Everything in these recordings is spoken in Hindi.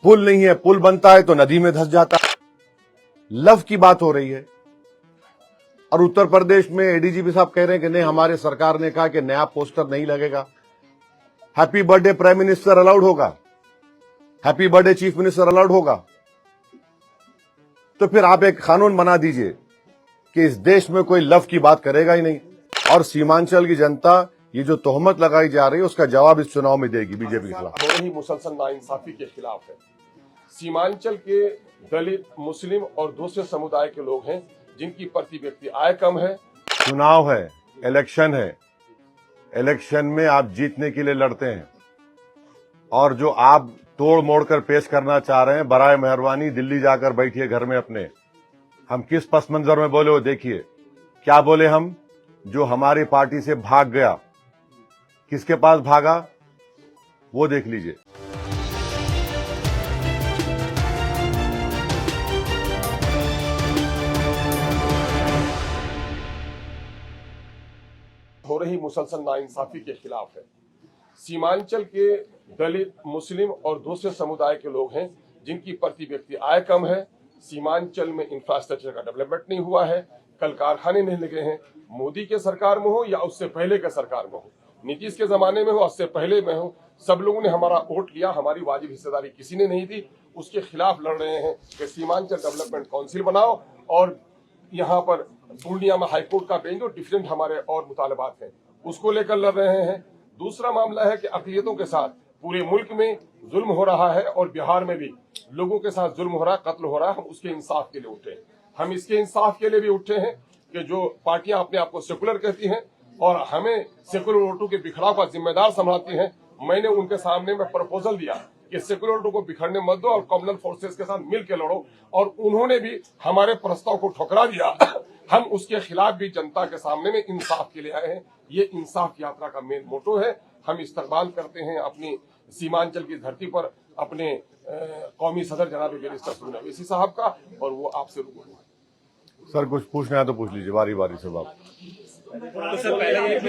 पुल नहीं है, पुल बनता है तो नदी में धंस जाता है। लव की बात हो रही है। और उत्तर प्रदेश में एडीजीपी साहब कह रहे हैं कि नहीं, हमारे सरकार ने कहा कि नया पोस्टर नहीं लगेगा। Happy birthday prime minister allowed होगा, happy birthday chief minister allowed होगा। तो फिर आप एक कानून बना दीजिए कि इस देश में कोई लव की बात करेगा ही नहीं। और सीमांचल की जनता ये जो तोहमत लगाई जा रही है उसका जवाब इस चुनाव में देगी बीजेपी के खिलाफ। दोनों ही मुसलसल नाइंसाफी के खिलाफ है। सीमांचल के दलित, मुस्लिम और दूसरे समुदाय के लोग हैं जिनकी प्रति व्यक्ति आय कम है। चुनाव है, इलेक्शन है, इलेक्शन में आप जीतने के लिए लड़ते हैं और जो आप तोड़ मोड़ कर पेश करना चाह रहे हैं, बराए मेहरबानी दिल्ली जाकर बैठिए घर में अपने। हम किस पस मंजर में बोले वो देखिए। क्या बोले हम? जो हमारी पार्टी से भाग गया, किसके पास भागा वो देख लीजिए। हो रही मुसलसल नाइंसाफी के खिलाफ है। सीमांचल के दलित, मुस्लिम और दूसरे समुदाय के लोग हैं जिनकी प्रति व्यक्ति आय कम है। सीमांचल में इंफ्रास्ट्रक्चर का डेवलपमेंट नहीं हुआ है, कल कारखाने नहीं लगे हैं। मोदी के सरकार में हो या उससे पहले के सरकार में हो, नीतीश के जमाने में हो, उससे पहले में हो, सब लोगों ने हमारा वोट लिया, हमारी वाजिब हिस्सेदारी किसी ने नहीं दी। उसके खिलाफ लड़ रहे हैं कि सीमांचल डेवलपमेंट काउंसिल बनाओ और यहाँ पर पूर्णिया में हाईकोर्ट का बेंच, जो डिफरेंट हमारे और मुतालबात हैं, उसको लेकर लड़ रहे हैं। दूसरा मामला है कि अक़लियतों के साथ पूरे मुल्क में जुल्म हो रहा है और बिहार में भी लोगों के साथ जुल्म हो रहा है, कत्ल हो रहा है। हम उसके इंसाफ के लिए उठे हैं। हम इसके इंसाफ के लिए भी उठे हैं कि जो पार्टियां अपने आप को सेकुलर कहती हैं और हमें सेकुलर वोटों के बिखराव का जिम्मेदार संभालती हैं, मैंने उनके सामने में प्रपोजल दिया कि सेकुलर वोटों को बिखरने मत दो और कम्युनल फोर्सेस के साथ मिलकर लड़ो, और उन्होंने भी हमारे प्रस्ताव को ठुकरा दिया। हम उसके खिलाफ भी जनता के सामने में इंसाफ के लिए आए हैं। ये इंसाफ यात्रा का मेन मोटो है। हम इस्तकबाल करते हैं अपनी सीमांचल की धरती पर अपने कौमी सदर जनाब बैरिस्टर सुनील अवैसी साहब का, और वो आपसे रूबरू है। सर कुछ पूछना है तो पूछ लीजिए, बारी बारी से बात। तो सर पहले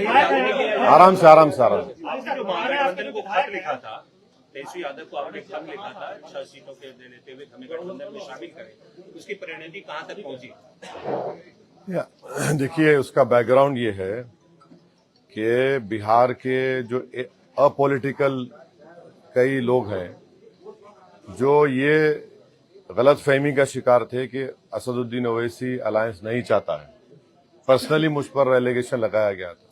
आराम से आराम से आराम से। आपने जो महागठबंधन को खत लिखा था, तेजस्वी यादव को आपने खत लिखा था 6 सीटों के दे लेते हुए हमें गठबंधन में शामिल करें, उसकी परिणति कहां तक पहुंची? देखिए, उसका बैकग्राउंड ये है कि बिहार के जो अपॉलिटिकल कई लोग हैं जो ये गलतफहमी का शिकार थे कि असदुद्दीन ओवैसी अलायंस नहीं चाहता है। पर्सनली मुझ पर एलिगेशन लगाया गया था।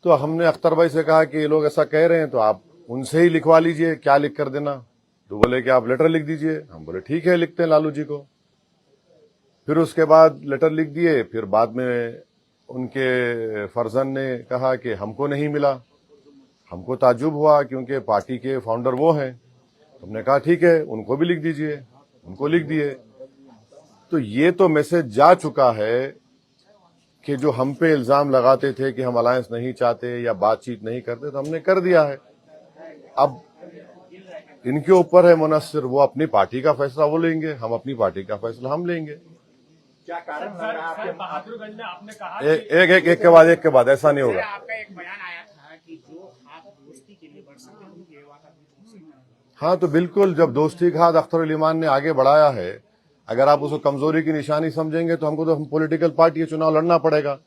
तो हमने अख्तर भाई से कहा कि ये लोग ऐसा कह रहे हैं तो आप उनसे ही लिखवा लीजिए, क्या लिख कर देना। तो बोले कि आप लेटर लिख दीजिए। हम बोले ठीक है, लिखते हैं लालू जी को। फिर उसके बाद लेटर लिख दिए। फिर बाद में उनके फर्जन ने कहा कि हमको नहीं मिला। हमको ताज्जुब हुआ क्योंकि पार्टी के फाउंडर वो हैं। हमने कहा ठीक है, उनको भी लिख दीजिए। उनको लिख दिए। तो ये तो मैसेज जा चुका है कि जो हम पे इल्जाम लगाते थे कि हम अलायंस नहीं चाहते या बातचीत नहीं करते, तो हमने कर दिया है। अब इनके ऊपर है मुनस्सिर, वो अपनी पार्टी का फैसला वो लेंगे, हम अपनी पार्टी का फैसला हम लेंगे। क्या कारण सर बहादुरगंज में आपने कहा एक के बाद ऐसा नहीं होगा। आपका एक बयान आया था कि जो आप दोस्ती के लिए बढ़ सकते हैं वो गेवा का भी हो सकता है। हाँ, तो बिल्कुल, जब दोस्ती का हाथ अख्तर उल ईमान ने आगे बढ़ाया है, अगर आप उसको कमजोरी की निशानी समझेंगे तो हमको तो हम पॉलिटिकल पार्टी है, चुनाव लड़ना पड़ेगा।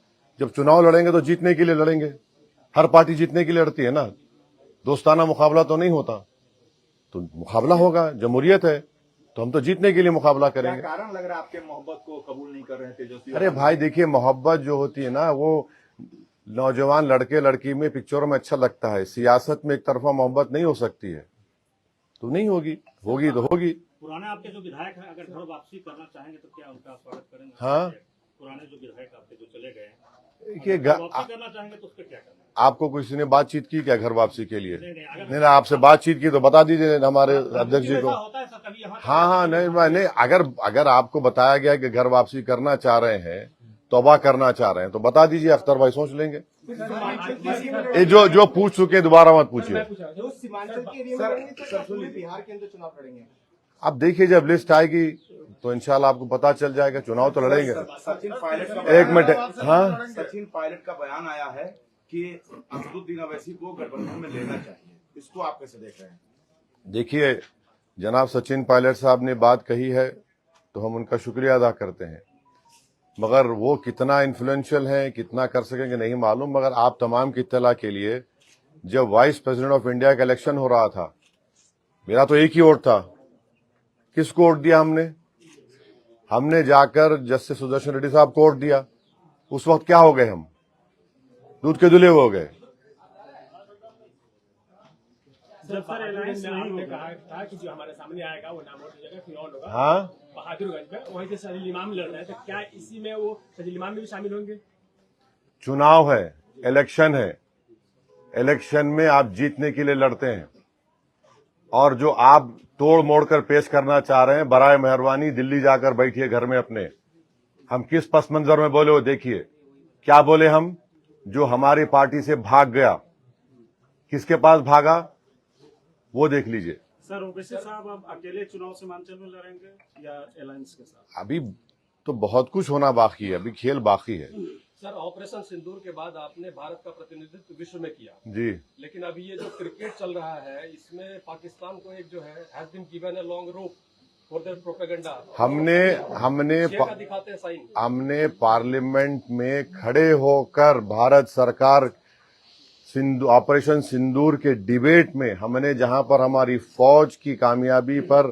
जब चुनाव लड़ेंगे तो जीतने के लिए लड़ेंगे। हर पार्टी जीतने के लिए लड़ती है ना, दोस्ताना मुकाबला तो नहीं होता। तो मुकाबला होगा, जमहूरियत है, तो हम तो जीतने के लिए मुकाबला करेंगे। क्या कारण लग रहा है आपके मोहब्बत को कबूल नहीं कर रहे थे तेजस्वी? अरे भाई देखिए, मोहब्बत जो होती है ना, वो नौजवान लड़के लड़की में पिक्चरों में अच्छा लगता है। सियासत में एक तरफा मोहब्बत नहीं हो सकती है, तो नहीं होगी, होगी तो होगी। पुराने आपके जो विधायक हैं अगर घर वापसी करना चाहेंगे तो क्या उनका स्वागत करेंगे? हाँ, पुराने जो विधायक आपके जो चले गए हैं, देखिए वापसी करना चाहेंगे तो उसका क्या करना? आपको किसी ने बातचीत की क्या घर वापसी के लिए? नहीं, आपसे बातचीत की तो बता दीजिए हमारे अध्यक्ष जी को। होता है सर कभी यहाँ? हाँ, नहीं, अगर आपको बताया गया कि घर वापसी करना चाह रहे हैं, तौबा करना चाह रहे हैं, तो बता दीजिए, अख्तर भाई सोच लेंगे। ये जो पूछ चुके दोबारा मत पूछिए। बिहार के अंदर चुनाव लड़ेंगे। अब देखिए, जब लिस्ट आएगी तो इंशाल्लाह आपको पता चल जाएगा। चुनाव तो लड़ेंगे। सचिन पायलट का एक मिनट, हाँ, सचिन पायलट का बयान आया है कि असदुद्दीन ओवैसी को गठबंधन में लेना चाहिए। इसको आप कैसे देख रहे हैं? देखिए, जनाब सचिन पायलट साहब ने बात कही है तो हम उनका शुक्रिया अदा करते हैं, मगर वो कितना इन्फ्लुएंशियल हैं, कितना कर सकेंगे नहीं मालूम। मगर आप तमाम की इत्तला के लिए, जब वाइस प्रेसिडेंट ऑफ इंडिया का इलेक्शन हो रहा था, मेरा तो एक ही वोट था। किसको वोट दिया हमने जाकर जस्टिस सुदर्शन रेड्डी साहब को वोट दिया। उस वक्त क्या हो गए हम? दूध के धुले हो गए। जब सर अलायंस नहीं होगा कहा था कि जो हमारे सामने आएगा वो नाम हो जाएगा, फिर और होगा। हाँ, बहादुरगंज में वहीं से सलील इमाम लड़ रहे हैं, तो क्या इसी में वो सलील इमाम भी शामिल होंगे? चुनाव है, इलेक्शन है, इलेक्शन में आप जीतने के लिए लड़ते हैं, और जो आप तोड़ मोड़ कर पेश करना चाह रहे हैं, बराए मेहरबानी दिल्ली जाकर बैठिए घर में अपने। हम किस पस मंजर में बोले वो देखिए। क्या बोले हम? जो हमारी पार्टी से भाग गया, किसके पास भागा वो देख लीजिए। सर ओवैसी साहब अब अकेले चुनाव सीमांचल में लड़ेंगे या अलायंस के साथ? अभी तो बहुत कुछ होना बाकी है, अभी खेल बाकी है। सर ऑपरेशन सिंदूर के बाद आपने भारत का प्रतिनिधित्व विश्व में किया जी, लेकिन अभी ये जो क्रिकेट चल रहा है इसमें पाकिस्तान को एक जो है has been given a long rope for their propaganda. दिखाते हैं साइन। हमने पार्लियामेंट में खड़े होकर भारत सरकार ऑपरेशन सिंदूर के डिबेट में हमने जहां पर हमारी फौज की कामयाबी पर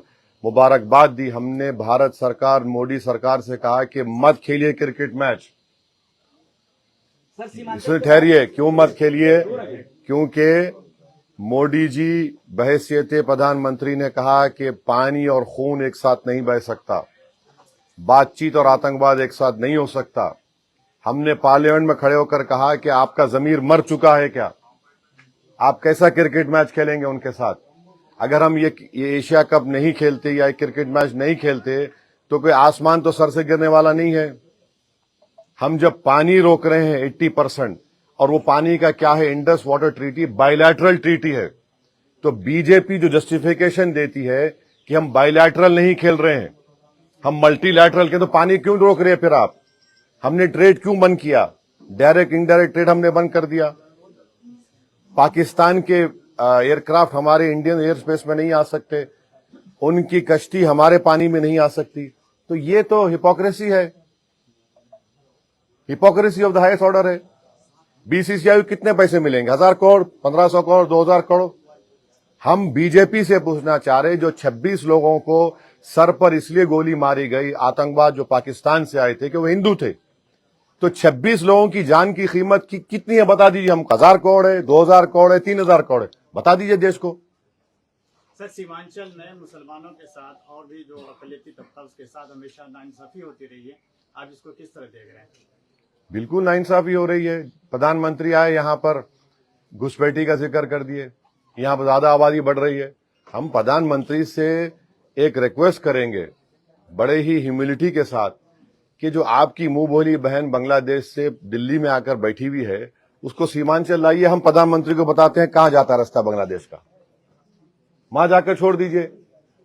मुबारकबाद दी, हमने भारत सरकार मोदी सरकार से कहा कि मत खेलिए क्रिकेट मैच। इसमें ठहरिए, क्यों मत खेलिए? क्योंकि मोदी जी बहैसियत प्रधानमंत्री ने कहा कि पानी और खून एक साथ नहीं बह सकता, बातचीत और आतंकवाद एक साथ नहीं हो सकता। हमने पार्लियामेंट में खड़े होकर कहा कि आपका जमीर मर चुका है क्या? आप कैसा क्रिकेट मैच खेलेंगे उनके साथ? अगर हम ये एशिया कप नहीं खेलते या क्रिकेट मैच नहीं खेलते तो कोई आसमान तो सर से गिरने वाला नहीं है। हम जब पानी रोक रहे हैं 80%, और वो पानी का क्या है? Indus water treaty bilateral treaty है। तो बीजेपी जो जस्टिफिकेशन देती है कि हम बायलैटरल नहीं खेल रहे हैं, हम मल्टीलैटरल के, तो पानी क्यों रोक रहे हैं फिर आप? हमने ट्रेड क्यों बंद किया? डायरेक्ट इनडायरेक्ट ट्रेड हमने बंद कर दिया। पाकिस्तान के एयरक्राफ्ट हमारे इंडियन एयर स्पेस में नहीं आ सकते, उनकी कश्ती हमारे पानी में नहीं आ सकती। तो ये तो हिपोक्रेसी है, hypocrisy of the highest order है। बीसीसीआई को कितने पैसे मिलेंगे? 1000 करोड़, 1500 करोड़, 2000 करोड़। हम बीजेपी से पूछना चाह रहे, जो 26 लोगों को सर पर इसलिए गोली मारी गई आतंकवाद जो पाकिस्तान से आए थे कि वो हिंदू थे, तो 26 लोगों की जान की कीमत कितनी है बता दीजिए। हम 1000 करोड़ है, 2000 करोड़ है, 3000 करोड़ है, बता दीजिए देश को। सर सीमांचल में मुसलमानों के साथ और भी जो अकलियती तबका उसके साथ हमेशा नाइंसाफी होती रही है, आप इसको किस तरह देख रहे हैं? बिल्कुल नाइंसाफी हो रही है। प्रधानमंत्री आए यहां पर, घुसपैठी का जिक्र कर दिए, यहां पर ज्यादा आबादी बढ़ रही है। हम प्रधानमंत्री से एक रिक्वेस्ट करेंगे बड़े ही ह्यूमिलिटी के साथ कि जो आपकी मुंह बोली बहन बांग्लादेश से दिल्ली में आकर बैठी हुई है, उसको सीमांचल लाइए। हम प्रधानमंत्री को बताते हैं कहां जाता रास्ता बांग्लादेश का, वहां जाकर छोड़ दीजिए।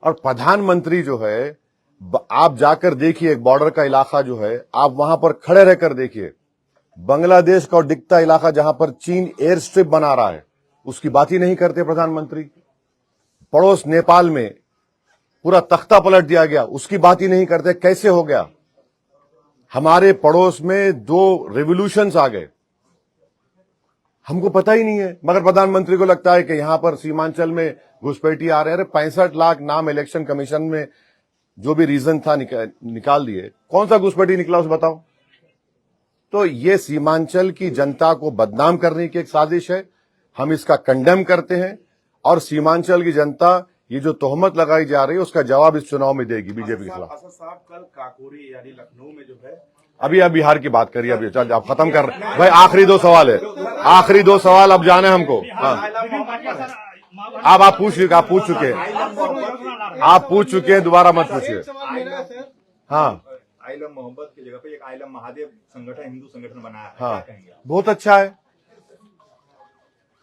और प्रधानमंत्री जो है, आप जाकर देखिए, एक बॉर्डर का इलाका जो है, आप वहां पर खड़े रहकर देखिए, बांग्लादेश का और दिखता इलाका जहां पर चीन एयर स्ट्रिप बना रहा है, उसकी बात ही नहीं करते प्रधानमंत्री। पड़ोस नेपाल में पूरा तख्ता पलट दिया गया, उसकी बात ही नहीं करते। कैसे हो गया? हमारे पड़ोस में 2 रेवोल्यूशंस आ गए, हमको पता ही नहीं है। मगर प्रधानमंत्री को लगता है कि यहां पर सीमांचल में घुसपैठी आ रहे हैं। 65 लाख नाम इलेक्शन कमीशन में जो भी रीजन था निकाल दिए, कौन सा घुसपैठी निकला उस बताओ। तो ये सीमांचल की जनता को बदनाम करने की एक साजिश है, हम इसका कंडेम करते हैं। और सीमांचल की जनता ये जो तोहमत लगाई जा रही है उसका जवाब इस चुनाव में देगी बीजेपी के खिलाफ। असद साहब कल काकोरी यानी लखनऊ में जो है, अभी आप बिहार की बात करिए, अभी चल आप खत्म कर भाई। आखिरी 2 सवाल है, आखिरी 2 सवाल अब जाने हमको। हाँ, अब आप पूछ चुके, आप पूछ चुके हैं, दोबारा मत पूछिए। हाँ, आइलम मोहब्बत की जगह पे एक आइलम महादेव संगठन, हिंदू संगठन बनाया है, हाँ, क्या कहेंगे? बहुत अच्छा है।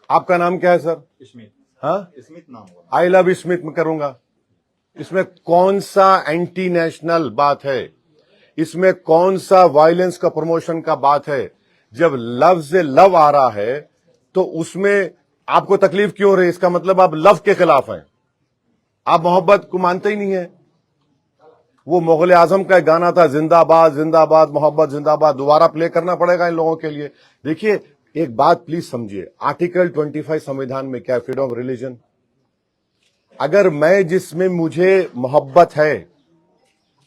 आपका नाम क्या है सर? स्मिथ। हाँ, स्मिथ नाम होगा। आई लव स्मिथ में करूंगा। इसमें कौन सा एंटी नेशनल बात है? इसमें कौन सा वायलेंस का प्रमोशन का बात है? जब लव से लव आ रहा है तो उसमें आपको तकलीफ क्यों हो रही है? इसका मतलब आप लव के खिलाफ हैं। आप मोहब्बत को मानते ही नहीं है। वो मुगल आजम का एक गाना था, जिंदाबाद जिंदाबाद मोहब्बत जिंदाबाद, दोबारा प्ले करना पड़ेगा इन लोगों के लिए। देखिए एक बात प्लीज समझिए, आर्टिकल 25 संविधान में क्या है, फ्रीडम ऑफ रिलीजन। अगर मैं जिसमें मुझे मोहब्बत है,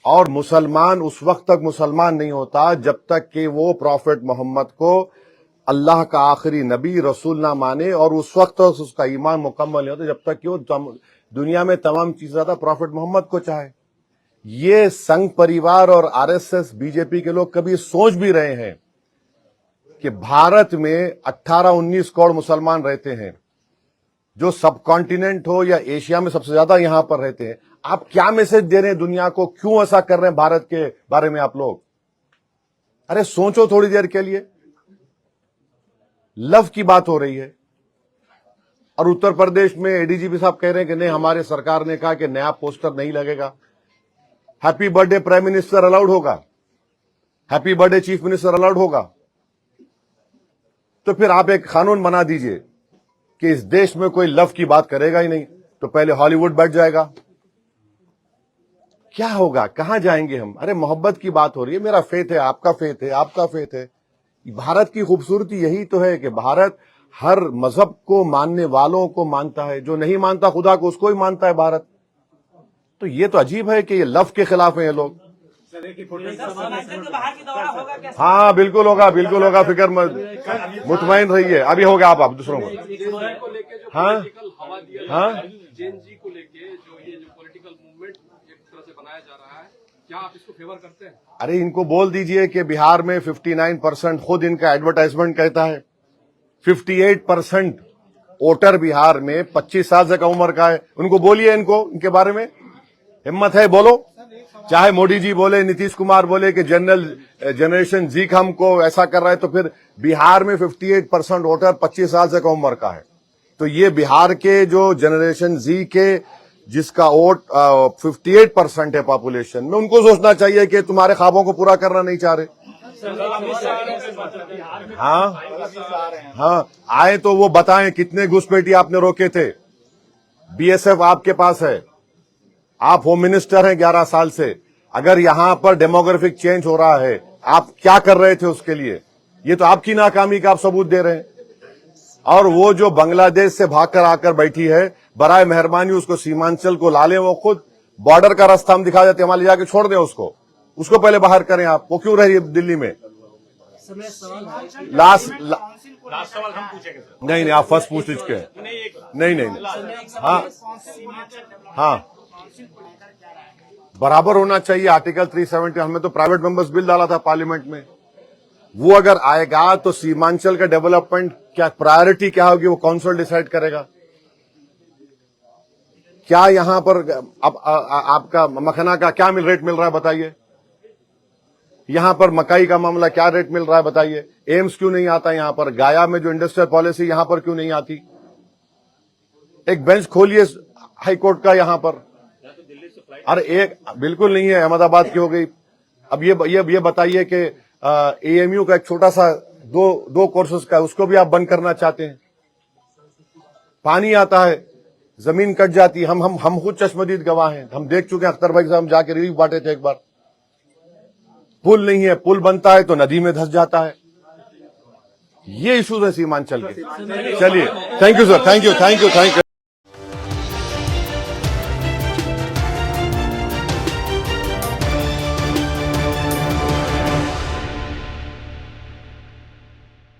और मुसलमान उस वक्त तक मुसलमान नहीं होता जब तक कि वो प्रॉफिट मोहम्मद को अल्लाह का आखिरी नबी रसूल ना माने, और उस वक्त तक उसका ईमान मुकम्मल नहीं होता जब तक कि वो दुनिया में तमाम चीजें ज्यादा प्रॉफिट मोहम्मद को चाहे। ये संघ परिवार और आरएसएस बीजेपी के लोग कभी सोच भी रहे हैं कि भारत में 18-19 करोड़ मुसलमान रहते हैं, जो सब कॉन्टिनेंट हो या एशिया में सबसे ज्यादा यहां पर रहते हैं। आप क्या मैसेज दे रहे हैं दुनिया को, क्यों ऐसा कर रहे हैं भारत के बारे में आप लोग? अरे सोचो थोड़ी देर के लिए। लव की बात हो रही है, और उत्तर प्रदेश में एडीजीपी साहब कह रहे हैं कि नहीं, हमारे सरकार ने कहा कि नया पोस्टर नहीं लगेगा। Happy birthday prime minister allowed होगा, happy birthday chief minister allowed होगा। तो फिर आप एक कानून बना दीजिए कि इस देश में कोई लव की बात करेगा ही नहीं, तो पहले हॉलीवुड बैठ जाएगा। क्या होगा, कहां जाएंगे हम? अरे मोहब्बत की बात हो रही है, मेरा फेथ है, आपका फेथ है, आपका फेथ है। भारत की खूबसूरती यही तो है कि भारत हर मजहब को मानने वालों को मानता है, जो नहीं मानता खुदा को उसको ही मानता है भारत। तो ये तो अजीब है कि ये लव के खिलाफ है ये लोग। हाँ बिल्कुल होगा, बिल्कुल होगा, फिक्र मुतमईन रहिए। अभी होगा, आप दूसरों को। हाँ हाँ, जेन जी को लेके जो ये जो पॉलिटिकल मूवमेंट एक तरह से बनाया जा रहा है, क्या आप इसको फेवर करते हैं? अरे इनको बोल दीजिए कि बिहार में 59% खुद इनका एडवर्टाइजमेंट कहता है। 58% वोटर बिहार में 25 साल से कम उम्र का है। उनको बोलिए, इनके बारे में हिम्मत है, बोलो। चाहे मोदी जी बोले, नीतीश कुमार बोले कि जनरेशन जी हमको ऐसा कर रहा है, तो फिर बिहार में 58% वोटर 25 साल से कम उम्र का है। तो ये बिहार के जो जनरेशन जी के जिसका वोट 58% है पॉपुलेशन में, उनको सोचना चाहिए कि तुम्हारे ख्वाबों को पूरा करना नहीं चाह रहे। हाँ, आए तो वो बताएं कितने घुसपैठी आपने रोके थे। बीएसएफ आपके पास है, आप होम मिनिस्टर हैं 11 साल से। अगर यहां पर डेमोग्राफिक चेंज हो रहा है, आप क्या कर रहे थे उसके लिए? ये तो आपकी नाकामी का आप सबूत दे रहे हैं। और वो जो बांग्लादेश से भागकर आकर बैठी है, बराए मेहरबानी उसको सीमांचल को ला लें। वो खुद बॉर्डर का रास्ता हम दिखा देते, हमारे ले जाके छोड़ दें उसको पहले बाहर करें। आप वो क्यों रही है दिल्ली में? लास्ट सवाल हम पूछेंगे सर। नहीं, आप फर्स्ट पूछ लीजिए। नहीं। हाँ, बराबर होना चाहिए। आर्टिकल 370, हमने तो प्राइवेट मेंबर्स बिल डाला था पार्लियामेंट में। वो अगर आएगा तो सीमांचल का डेवलपमेंट क्या प्रायोरिटी क्या होगी, वो काउंसिल डिसाइड करेगा। क्या यहां पर अब आपका मखना का क्या रेट मिल रहा है बताइए? यहां पर मकई का मामला क्या रेट मिल रहा है बताइए? एम्स क्यों नहीं आता यहां पर? गाया में जो इंडस्ट्रियल पॉलिसी यहां पर क्यों नहीं आती? एक बेंच खोलिए हाई कोर्ट का यहां पर। अरे एक बिल्कुल नहीं है, अहमदाबाद की हो गई। अब ये बताइए कि एएमयू का एक छोटा सा दो कोर्सेज का, उसको भी आप बंद करना चाहते हैं। पानी आता है, जमीन कट जाती है। हम खुद चश्मदीद गवाह हैं, हम देख चुके हैं। अख्तर भाई साहब जाके रिलीफ बांटे थे एक बार। पुल नहीं है, पुल बनता है तो नदी में धंस जाता है। ये इश्यूज है सीमांचल के। चलिए, thank you sir, thank you.